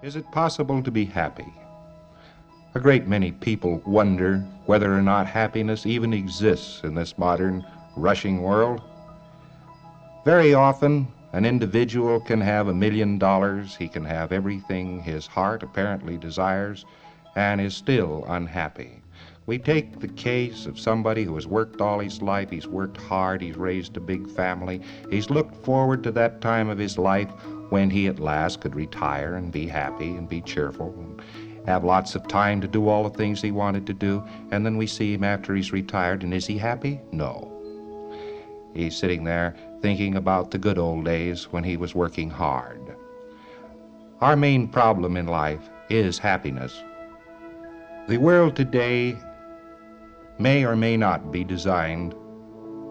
Is it possible to be happy? A great many people wonder whether or not happiness even exists in this modern, rushing world. Very often, an individual can have $1,000,000, he can have everything his heart apparently desires, and is still unhappy. We take the case of somebody who has worked all his life, he's worked hard, he's raised a big family, he's looked forward to that time of his life when he at last could retire and be happy and be cheerful and have lots of time to do all the things he wanted to do, and then we see him after he's retired, and is he happy? No. He's sitting there thinking about the good old days when he was working hard. Our main problem in life is happiness. The world today may or may not be designed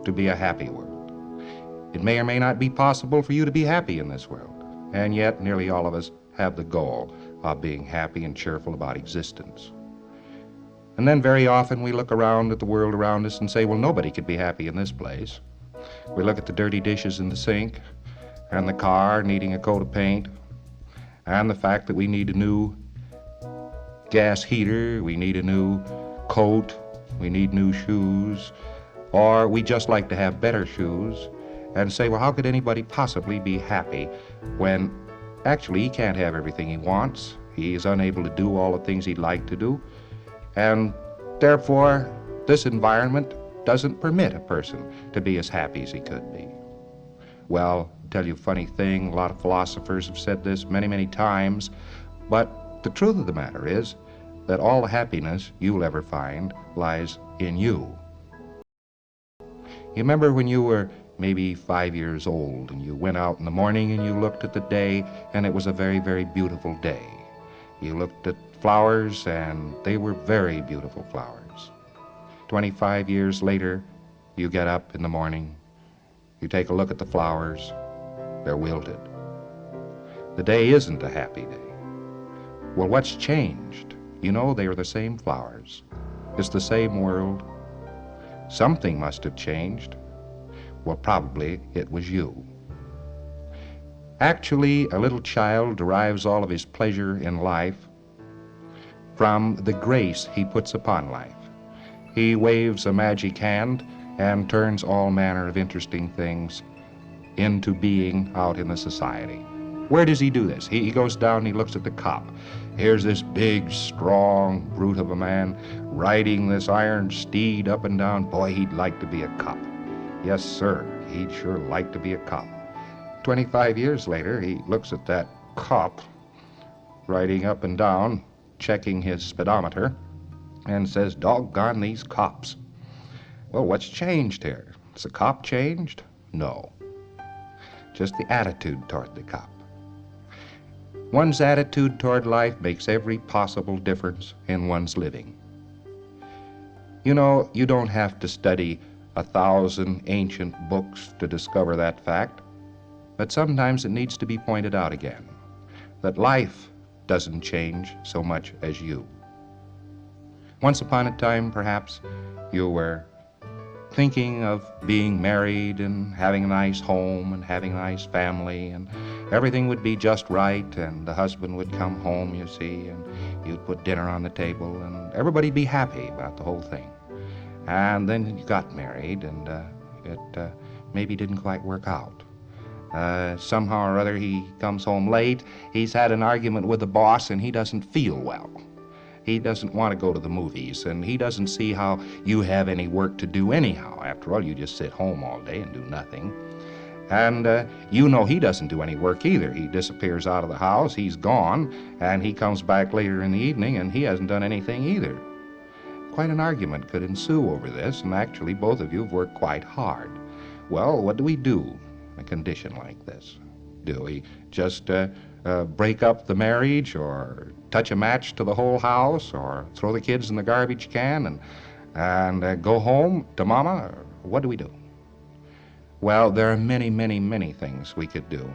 to be a happy world. It may or may not be possible for you to be happy in this world, and yet nearly all of us have the goal of being happy and cheerful about existence. And then very often we look around at the world around us and say, well, nobody could be happy in this place. We look at the dirty dishes in the sink, and the car needing a coat of paint, and the fact that we need a new gas heater, we need a new coat, we need new shoes, or we just like to have better shoes, and say, well, how could anybody possibly be happy when actually he can't have everything he wants, he is unable to do all the things he'd like to do, and therefore this environment doesn't permit a person to be as happy as he could be. Well, I'll tell you a funny thing, a lot of philosophers have said this many, many times, but the truth of the matter is that all the happiness you'll ever find lies in you. You remember when you were maybe 5 years old and you went out in the morning and you looked at the day and it was a very, very beautiful day. You looked at flowers and they were very beautiful flowers. 25 years later, you get up in the morning, you take a look at the flowers, they're wilted. The day isn't a happy day. Well, what's changed? You know, they are the same flowers. It's the same world. Something must have changed. Well, probably it was you. Actually, a little child derives all of his pleasure in life from the grace he puts upon life. He waves a magic hand and turns all manner of interesting things into being out in the society. Where does he do this? He goes down and he looks at the cop. Here's this big, strong brute of a man riding this iron steed up and down. Boy, he'd like to be a cop. Yes, sir, he'd sure like to be a cop. 25 years later, he looks at that cop riding up and down, checking his speedometer, and says, doggone these cops. Well, what's changed here? Has the cop changed? No. Just the attitude toward the cop. One's attitude toward life makes every possible difference in one's living. You know, you don't have to study 1,000 ancient books to discover that fact, but sometimes it needs to be pointed out again, that life doesn't change so much as you. Once upon a time, perhaps, you were thinking of being married and having a nice home and having a nice family, and everything would be just right, and the husband would come home, you see, and you'd put dinner on the table, and everybody'd be happy about the whole thing. And then you got married, and it maybe didn't quite work out. Somehow or other, he comes home late, he's had an argument with the boss, and he doesn't feel well. He doesn't want to go to the movies, and he doesn't see how you have any work to do anyhow. After all, you just sit home all day and do nothing. And you know he doesn't do any work either. He disappears out of the house, he's gone, and he comes back later in the evening, and he hasn't done anything either. Quite an argument could ensue over this, and actually both of you have worked quite hard. Well, what do we do in a condition like this? Do we just break up the marriage, or touch a match to the whole house, or throw the kids in the garbage can and go home to mama? Or what do we do? Well, there are many, many, many things we could do,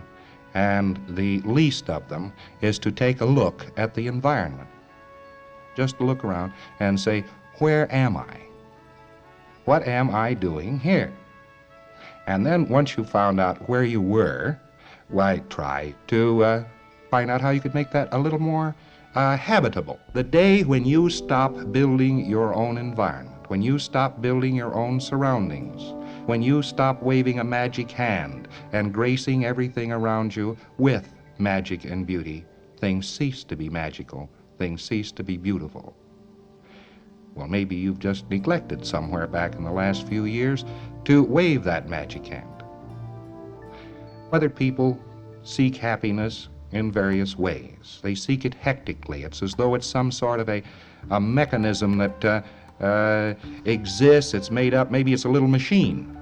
and the least of them is to take a look at the environment. Just to look around and say, where am I? What am I doing here? And then once you found out where you were, why, try to find out how you could make that a little more habitable. The day when you stop building your own environment, when you stop building your own surroundings, when you stop waving a magic hand and gracing everything around you with magic and beauty, things cease to be magical, things cease to be beautiful. Well, maybe you've just neglected somewhere back in the last few years to wave that magic hand. Whether people seek happiness in various ways, they seek it hectically. It's as though it's some sort of a mechanism that exists, it's made up, maybe it's a little machine.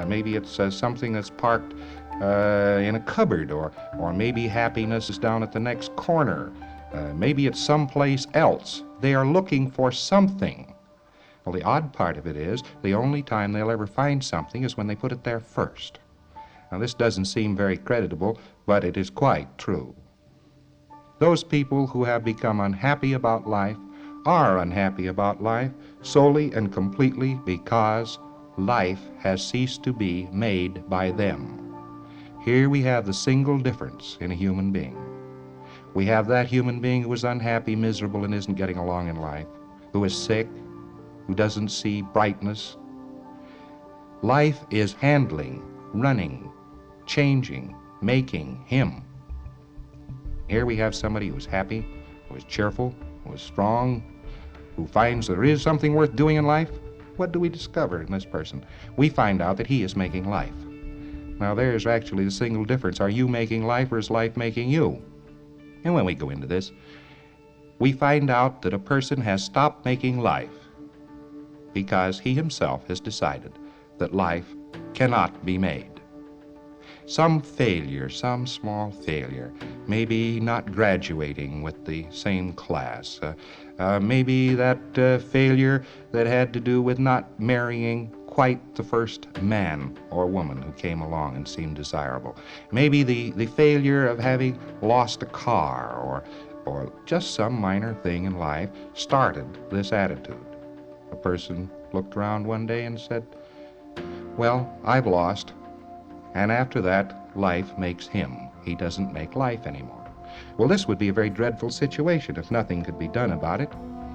Maybe it's something that's parked in a cupboard, or maybe happiness is down at the next corner. Maybe it's someplace else. They are looking for something. Well, the odd part of it is the only time they'll ever find something is when they put it there first. Now, this doesn't seem very creditable, but it is quite true. Those people who have become unhappy about life are unhappy about life solely and completely because life has ceased to be made by them. Here we have the single difference in a human being. We have that human being who is unhappy, miserable, and isn't getting along in life, who is sick, who doesn't see brightness. Life is handling, running, changing, making him. Here we have somebody who is happy, who is cheerful, who is strong, who finds there is something worth doing in life. What do we discover in this person? We find out that he is making life. Now, there's actually the single difference. Are you making life, or is life making you? And when we go into this, we find out that a person has stopped making life because he himself has decided that life cannot be made. Some failure, some small failure, maybe not graduating with the same class, maybe that failure that had to do with not marrying quite the first man or woman who came along and seemed desirable. Maybe the failure of having lost a car, or just some minor thing in life started this attitude. A person looked around one day and said, well, I've lost. And after that, life makes him. He doesn't make life anymore. Well, this would be a very dreadful situation if nothing could be done about it.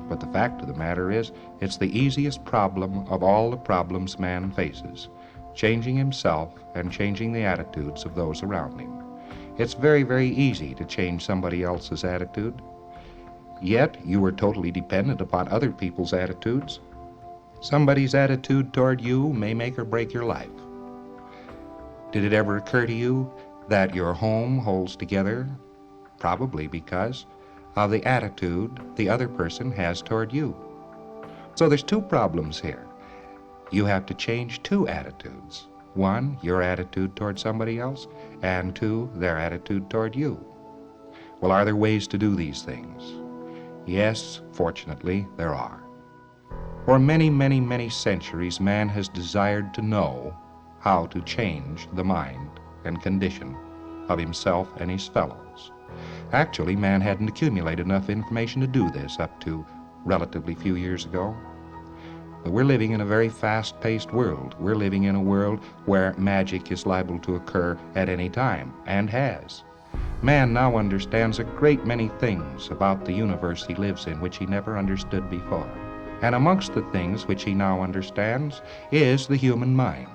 But the fact of the matter is, it's the easiest problem of all the problems man faces, changing himself and changing the attitudes of those around him. It's very, very easy to change somebody else's attitude, yet you are totally dependent upon other people's attitudes. Somebody's attitude toward you may make or break your life. Did it ever occur to you that your home holds together? Probably because of the attitude the other person has toward you. So there's two problems here. You have to change two attitudes. One, your attitude toward somebody else, and two, their attitude toward you. Well, are there ways to do these things? Yes, fortunately, there are. For many, many, many centuries, man has desired to know how to change the mind and condition of himself and his fellows. Actually, man hadn't accumulated enough information to do this up to relatively few years ago. But we're living in a very fast-paced world. We're living in a world where magic is liable to occur at any time, and has. Man now understands a great many things about the universe he lives in which he never understood before. And amongst the things which he now understands is the human mind.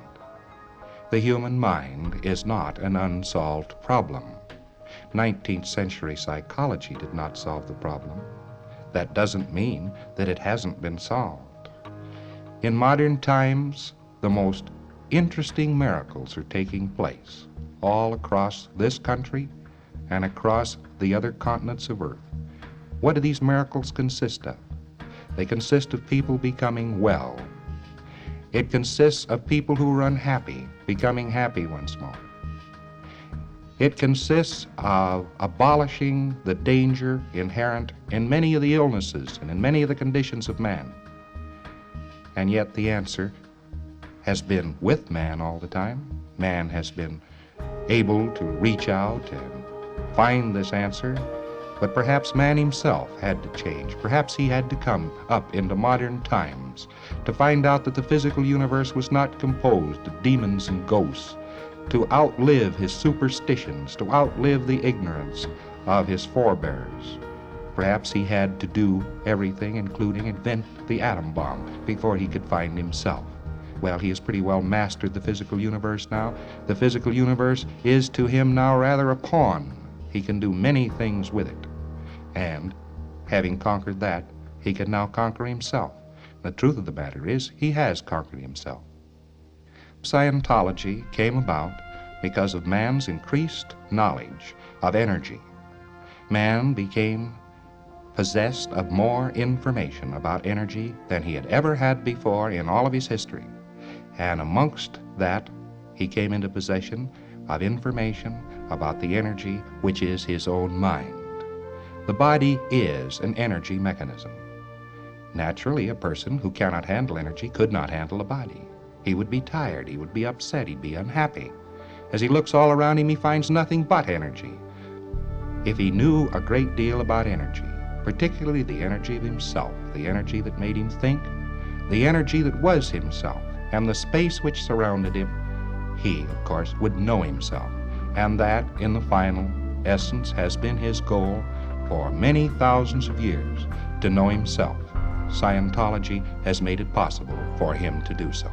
The human mind is not an unsolved problem. 19th century psychology did not solve the problem. That doesn't mean that it hasn't been solved. In modern times, the most interesting miracles are taking place all across this country and across the other continents of Earth. What do these miracles consist of? They consist of people becoming well. It consists of people who are unhappy becoming happy once more. It consists of abolishing the danger inherent in many of the illnesses and in many of the conditions of man. And yet the answer has been with man all the time. Man has been able to reach out and find this answer, but perhaps man himself had to change. Perhaps he had to come up into modern times to find out that the physical universe was not composed of demons and ghosts, to outlive his superstitions, to outlive the ignorance of his forebears. Perhaps he had to do everything, including invent the atom bomb, before he could find himself. Well, he has pretty well mastered the physical universe now. The physical universe is to him now rather a pawn. He can do many things with it. And having conquered that, he can now conquer himself. The truth of the matter is, he has conquered himself. Scientology came about because of man's increased knowledge of energy. Man became possessed of more information about energy than he had ever had before in all of his history. And amongst that, he came into possession of information about the energy which is his own mind. The body is an energy mechanism. Naturally, a person who cannot handle energy could not handle a body. He would be tired, he would be upset, he'd be unhappy. As he looks all around him, he finds nothing but energy. If he knew a great deal about energy, particularly the energy of himself, the energy that made him think, the energy that was himself, and the space which surrounded him, he, of course, would know himself. And that, in the final essence, has been his goal for many thousands of years, to know himself. Scientology has made it possible for him to do so.